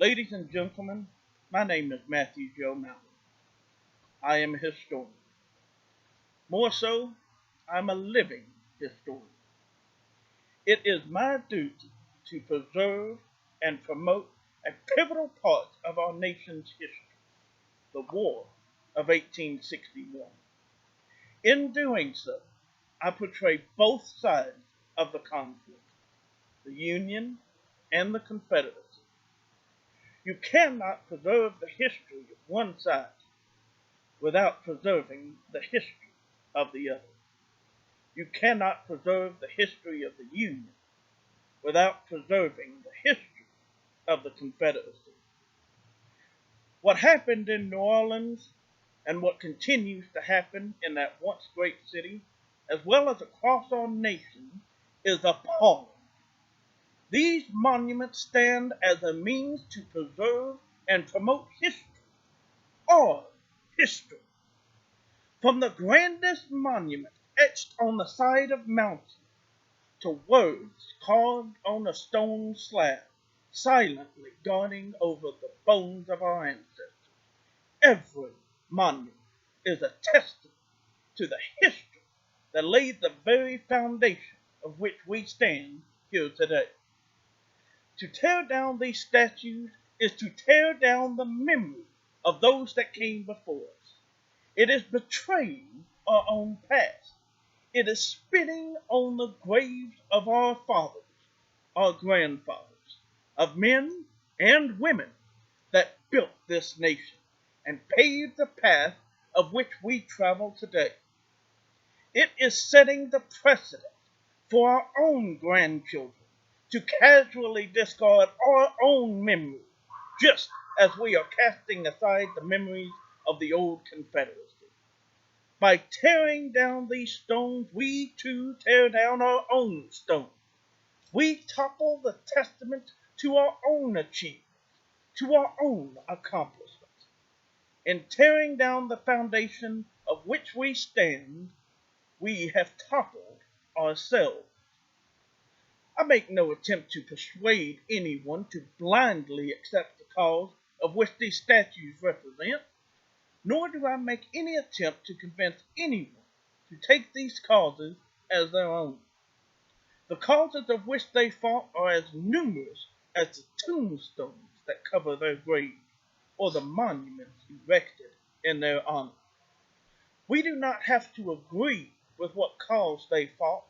Ladies and gentlemen, my name is Matthew Joe Mountain. I am a historian. More so, I'm a living historian. It is my duty to preserve and promote a pivotal part of our nation's history, the War of 1861. In doing so, I portray both sides of the conflict, the Union and the Confederacy. You cannot preserve the history of one side without preserving the history of the other. You cannot preserve the history of the Union without preserving the history of the Confederacy. What happened in New Orleans and what continues to happen in that once great city, as well as across our nation, is appalling. These monuments stand as a means to preserve and promote history, our history. From the grandest monument etched on the side of mountains to words carved on a stone slab, silently guarding over the bones of our ancestors, every monument is a testament to the history that laid the very foundation of which we stand here today. To tear down these statues is to tear down the memory of those that came before us. It is betraying our own past. It is spitting on the graves of our fathers, our grandfathers, of men and women that built this nation and paved the path of which we travel today. It is setting the precedent for our own grandchildren to casually discard our own memory, just as we are casting aside the memories of the old Confederacy. By tearing down these stones, we too tear down our own stones. We topple the testament to our own achievements, to our own accomplishments. In tearing down the foundation of which we stand, we have toppled ourselves. I make no attempt to persuade anyone to blindly accept the cause of which these statues represent, nor do I make any attempt to convince anyone to take these causes as their own. The causes of which they fought are as numerous as the tombstones that cover their graves or the monuments erected in their honor. We do not have to agree with what cause they fought,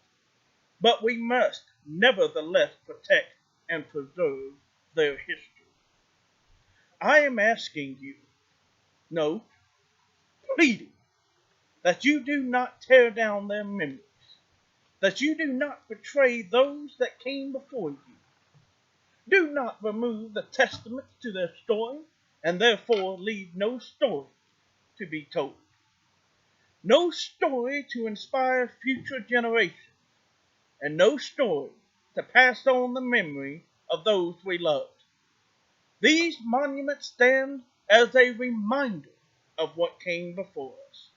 but we must nevertheless protect and preserve their history. I am asking you, no, pleading, that you do not tear down their memories, that you do not betray those that came before you. Do not remove the testaments to their story, and therefore leave no story to be told. No story to inspire future generations, and no story to pass on the memory of those we loved. These monuments stand as a reminder of what came before us.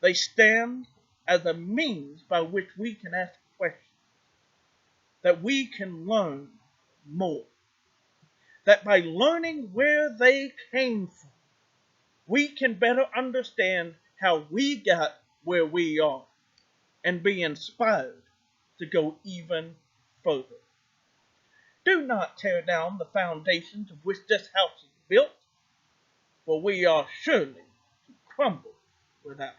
They stand as a means by which we can ask questions, that we can learn more, that by learning where they came from, we can better understand how we got where we are and be inspired to go even further. Do not tear down the foundations of which this house is built, for we are surely to crumble without.